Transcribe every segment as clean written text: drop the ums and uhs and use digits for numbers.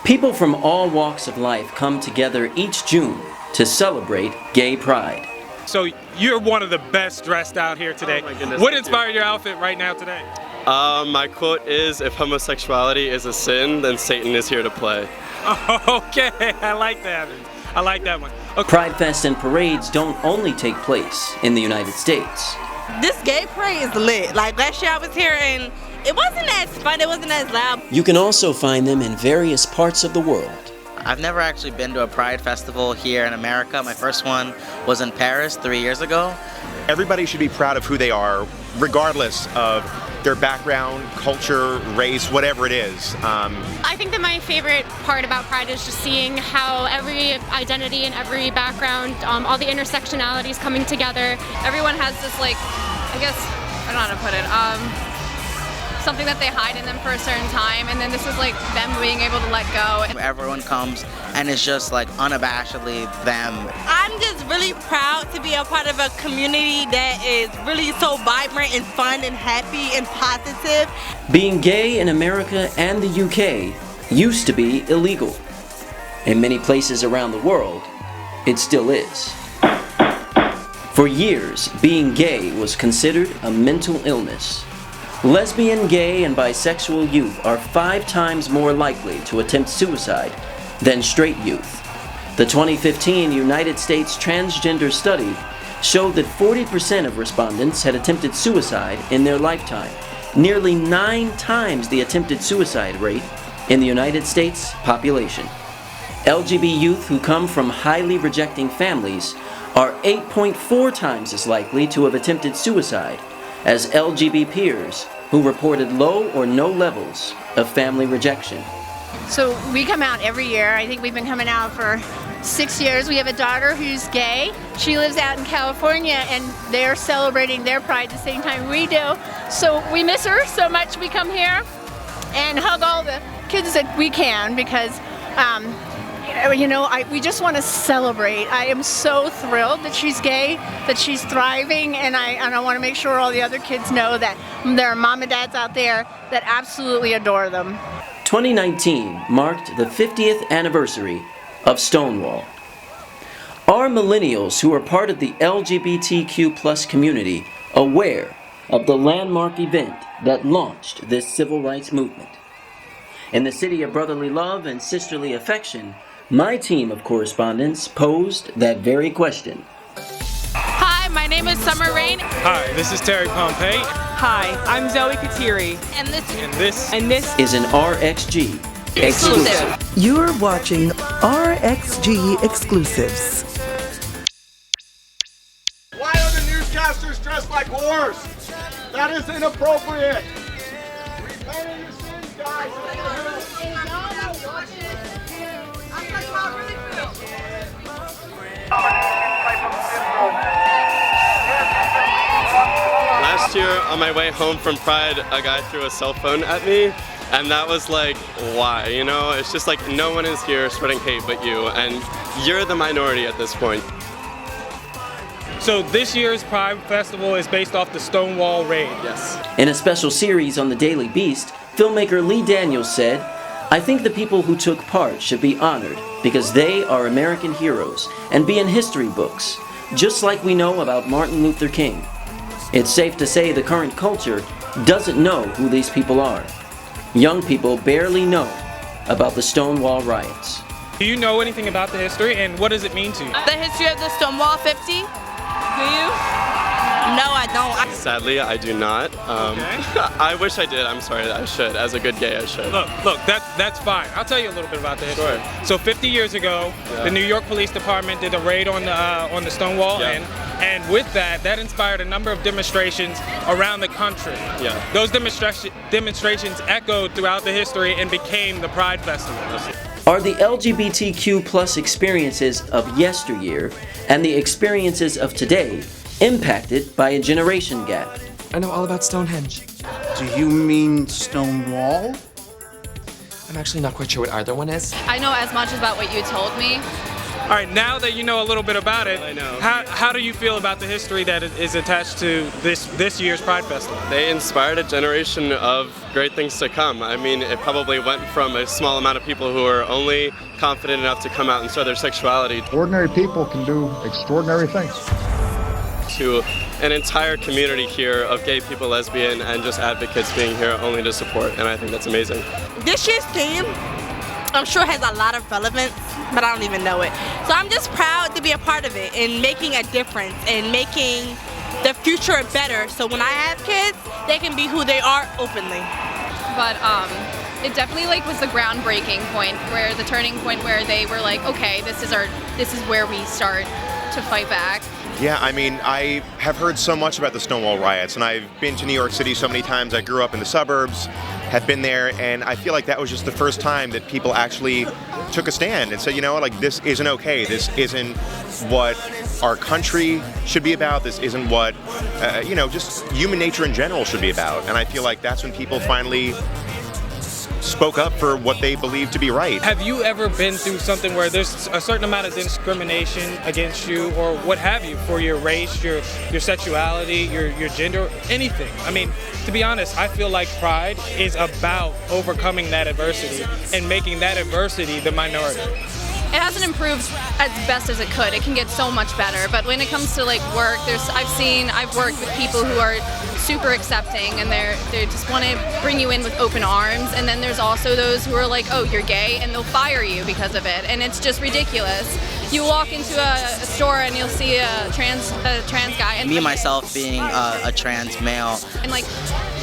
People from all walks of life come together each June to celebrate Gay Pride. So you're one of the best dressed out here today. Oh my goodness, what inspired your outfit right now today? My quote is, if homosexuality is a sin, then Satan is here to play. Okay, I like that. I like that one. Okay. Pride Fest and parades don't only take place in the United States. This gay parade is lit. Like last year I was here and it wasn't as fun, it wasn't as loud. You can also find them in various parts of the world. I've never actually been to a Pride festival here in America. My first one was in Paris 3 years ago. Everybody should be proud of who they are, regardless of their background, culture, race, whatever it is. I think that my favorite part about Pride is just seeing how every identity and every background, all the intersectionalities coming together. Everyone has this, like, I guess, I don't know how to put it, something that they hide in them for a certain time, and then this is like them being able to let go. Everyone comes and it's just like unabashedly them. I'm just really proud to be a part of a community that is really so vibrant and fun and happy and positive. Being gay in America and the UK used to be illegal. In many places around the world, it still is. For years, being gay was considered a mental illness. Lesbian, gay, and bisexual youth are 5 times more likely to attempt suicide than straight youth. The 2015 United States Transgender Study showed that 40% of respondents had attempted suicide in their lifetime, nearly 9 times the attempted suicide rate in the United States population. LGBT youth who come from highly rejecting families are 8.4 times as likely to have attempted suicide as LGBT peers who reported low or no levels of family rejection. So we come out every year. I think we've been coming out for 6 years. We have a daughter who's gay. She lives out in California and they're celebrating their pride the same time we do. So we miss her so much. We come here and hug all the kids that we can because we just want to celebrate. I am so thrilled that she's gay, that she's thriving, and I want to make sure all the other kids know that there are mom and dads out there that absolutely adore them. 2019 marked the 50th anniversary of Stonewall. Are millennials who are part of the LGBTQ+ community aware of the landmark event that launched this civil rights movement? In the city of brotherly love and sisterly affection, my team of correspondents posed that very question. Hi, my name is Summer Raine. Hi, this is Pompey. Hi, I'm Kateri. And this is an RXG exclusive. You're watching RXG exclusives. Why are the newscasters dressed like whores? That is inappropriate. Repent of your sins, guys. Last year, on my way home from Pride, a guy threw a cell phone at me, and that was like, why? You know, it's just like no one is here spreading hate but you, and you're the minority at this point. So this year's Pride Festival is based off the Stonewall Riots. Yes. In a special series on the Daily Beast, filmmaker Lee Daniels said, "I think the people who took part should be honored because they are American heroes and be in history books, just like we know about Martin Luther King. It's safe to say the current culture doesn't know who these people are. Young people barely know about the Stonewall Riots." Do you know anything about the history, and what does it mean to you? The history of the Stonewall 50? Do you? No, I don't. Sadly, I do not. I wish I did. I'm sorry. I should. As a good gay, I should. Look, that's fine. I'll tell you a little bit about the history. Sure. So 50 years ago, the New York Police Department did a raid on the Stonewall, and with that inspired a number of demonstrations around the country. Yeah. Those demonstrations echoed throughout the history and became the Pride Festival. Are the LGBTQ+ experiences of yesteryear and the experiences of today impacted by a generation gap? I know all about Stonehenge. Do you mean Stonewall? I'm actually not quite sure what either one is. I know as much about what you told me. All right, now that you know a little bit about it, I know. How do you feel about the history that is attached to this year's Pride Festival? They inspired a generation of great things to come. I mean, it probably went from a small amount of people who are only confident enough to come out and show their sexuality Ordinary people can do extraordinary things. to an entire community here of gay people, lesbian, and just advocates being here only to support, and I think that's amazing. This year's theme, I'm sure has a lot of relevance, but I don't even know it. So I'm just proud to be a part of it and making a difference and making the future better. So when I have kids, they can be who they are openly. But it definitely like was the groundbreaking point, where the turning point where they were like, okay, this is where we start to fight back. Yeah, I mean, I have heard so much about the Stonewall Riots, and I've been to New York City so many times. I grew up in the suburbs, have been there, and I feel like that was just the first time that people actually took a stand and said, you know what, like, this isn't okay. This isn't what our country should be about. This isn't what, you know, just human nature in general should be about. And I feel like that's when people finally spoke up for what they believe to be right. Have you ever been through something where there's a certain amount of discrimination against you, or what have you, for your race, your sexuality, your gender, anything? I mean, to be honest, I feel like Pride is about overcoming that adversity and making that adversity the minority. It hasn't improved as best as it could. It can get so much better. But when it comes to like work, I've worked with people who are super accepting, and they just want to bring you in with open arms. And then there's also those who are like, oh, you're gay, and they'll fire you because of it. And it's just ridiculous. You walk into a store and you'll see a trans guy. And Me myself being a trans male. And like,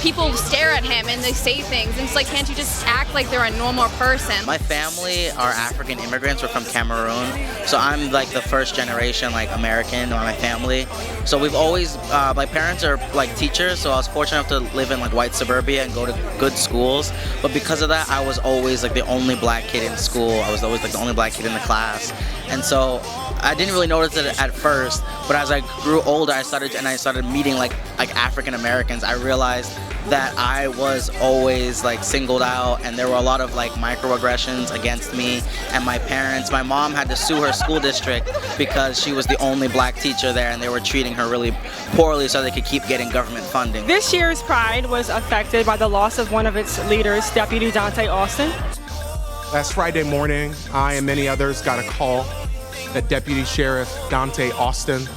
people stare at him and they say things, and it's like, can't you just act like they're a normal person? My family are African immigrants. We're from Cameroon, so I'm like the first generation like American in my family. So we've always, my parents are like teachers, so I was fortunate enough to live in like white suburbia and go to good schools. But because of that, I was always like the only black kid in school. I was always like the only black kid in the class, and so I didn't really notice it at first. But as I grew older, I started meeting like African Americans. I realized that I was always like singled out, and there were a lot of like microaggressions against me. And my mom had to sue her school district because she was the only black teacher there, and they were treating her really poorly so they could keep getting government funding. This year's Pride was affected by the loss of one of its leaders, Deputy Dante Austin. Last Friday morning, I and many others got a call that Deputy Sheriff Dante Austin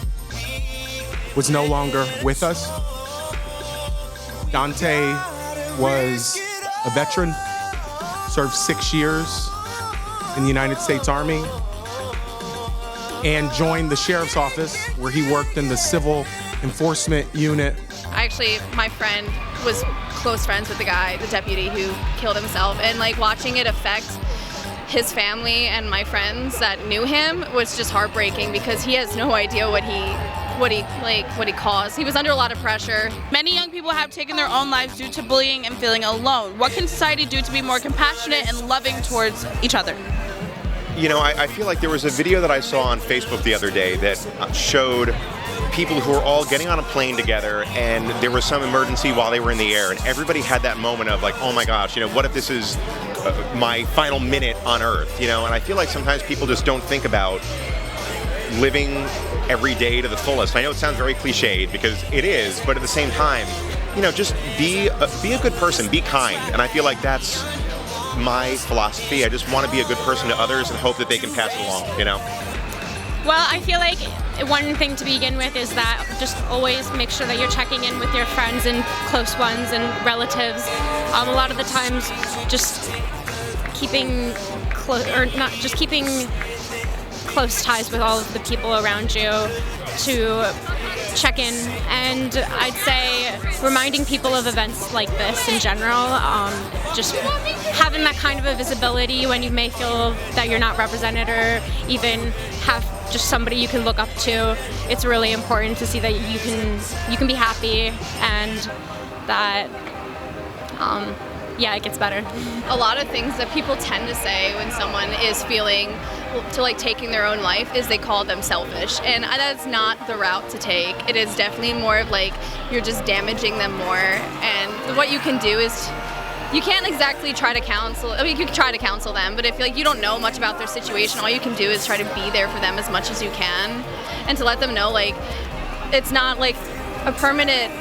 was no longer with us. Dante was a veteran, served 6 years in the United States Army, and joined the sheriff's office where he worked in the civil enforcement unit. Actually, my friend was close friends with the guy, the deputy who killed himself, and like watching it affect his family and my friends that knew him was just heartbreaking, because he has no idea what he caused. He was under a lot of pressure. Many young people have taken their own lives due to bullying and feeling alone. What can society do to be more compassionate and loving towards each other? You know, I feel like there was a video that I saw on Facebook the other day that showed people who were all getting on a plane together, and there was some emergency while they were in the air, and everybody had that moment of like, oh my gosh, you know, what if this is my final minute on Earth, you know? And I feel like sometimes people just don't think about living every day to the fullest. I know it sounds very cliched, because it is, but at the same time, you know, just be a good person, be kind. And I feel like that's my philosophy. I just want to be a good person to others and hope that they can pass it along, you know? Well, I feel like one thing to begin with is that just always make sure that you're checking in with your friends and close ones and relatives. A lot of the times, just keeping close ties with all of the people around you to check in, and I'd say reminding people of events like this in general, just having that kind of a visibility when you may feel that you're not represented, or even have just somebody you can look up to. It's really important to see that you can be happy, and that yeah, it gets better. A lot of things that people tend to say when someone is feeling to like taking their own life is they call them selfish, and that's not the route to take. It is definitely more of like you're just damaging them more, and what you can do is you can't exactly try to counsel. I mean, you can try to counsel them, but if like you don't know much about their situation, all you can do is try to be there for them as much as you can, and to let them know like it's not like a permanent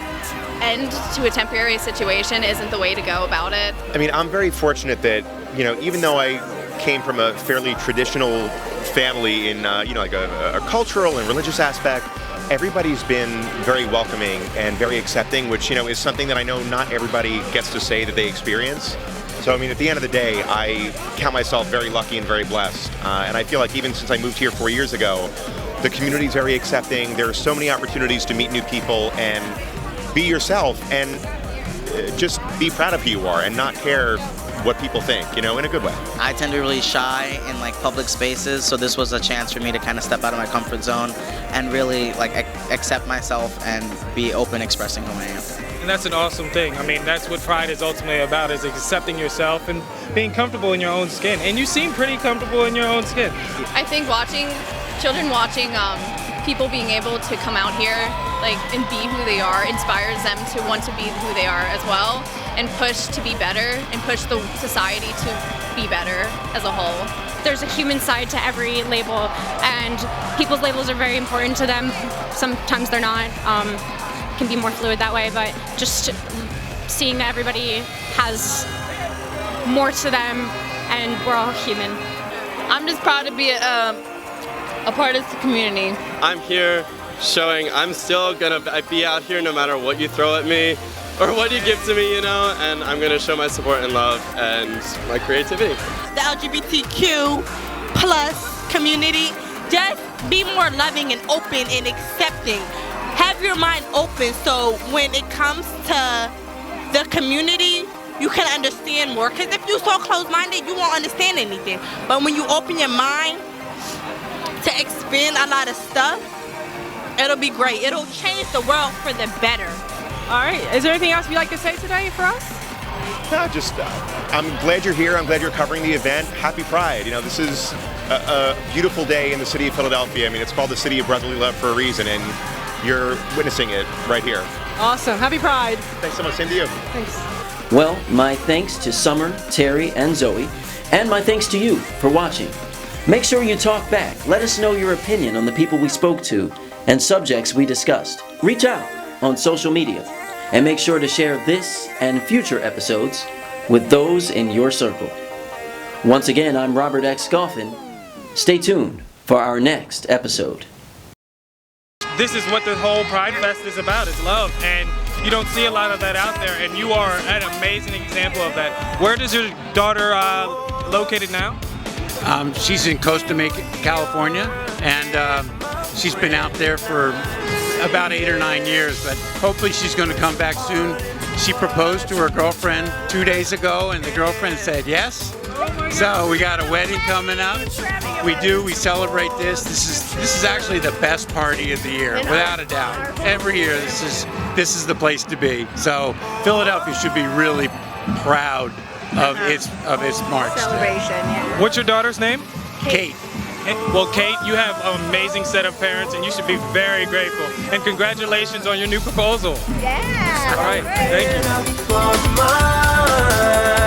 end to a temporary situation isn't the way to go about it. I mean, I'm very fortunate that, you know, even though I came from a fairly traditional family in, you know, like a cultural and religious aspect, everybody's been very welcoming and very accepting, which, you know, is something that I know not everybody gets to say that they experience. So, I mean, at the end of the day, I count myself very lucky and very blessed. And I feel like even since I moved here 4 years ago, the community's very accepting. There are so many opportunities to meet new people and be yourself and just be proud of who you are and not care what people think, you know, in a good way. I tend to be really shy in like public spaces, so this was a chance for me to kind of step out of my comfort zone and really like accept myself and be open expressing who I am. And that's an awesome thing. I mean, that's what Pride is ultimately about, is accepting yourself and being comfortable in your own skin. And you seem pretty comfortable in your own skin. I think children watching people being able to come out here like and be who they are inspires them to want to be who they are as well, and push to be better and push the society to be better as a whole. There's a human side to every label, and people's labels are very important to them. Sometimes they're not. Can be more fluid that way, but just seeing that everybody has more to them and we're all human. I'm just proud to be a part of the community. I'm here showing I'm still gonna be out here no matter what you throw at me or what you give to me, you know, and I'm gonna show my support and love and my creativity. The LGBTQ plus community, just be more loving and open and accepting. Have your mind open so when it comes to the community, you can understand more. Because if you're so closed-minded, you won't understand anything. But when you open your mind to expand a lot of stuff, it'll be great. It'll change the world for the better. All right. Is there anything else you'd like to say today for us? No, just I'm glad you're here. I'm glad you're covering the event. Happy Pride. You know, this is a beautiful day in the city of Philadelphia. I mean, it's called the City of Brotherly Love for a reason, and you're witnessing it right here. Awesome. Happy Pride. Thanks so much. Same to you. Thanks. Well, my thanks to Summer, Terry, and Zoe, and my thanks to you for watching. Make sure you talk back. Let us know your opinion on the people we spoke to and subjects we discussed. Reach out on social media, and make sure to share this and future episodes with those in your circle. Once again, I'm Robert X. Golphin. Stay tuned for our next episode. This is what the whole Pride Fest is about, is love, and you don't see a lot of that out there, and you are an amazing example of that. Where does your daughter located now? She's in Costa Mesa, California, and she's been out there for about 8 or 9 years, but hopefully she's going to come back soon. She proposed to her girlfriend 2 days ago, and the girlfriend said yes. So we got a wedding coming up. We celebrate this. This is actually the best party of the year, without a doubt. Every year this is the place to be. So Philadelphia should be really proud of its march. Celebration, yeah. What's your daughter's name? Kate. Well, Kate, you have an amazing set of parents, and you should be very grateful. And congratulations on your new proposal. Yeah. All right, thank you.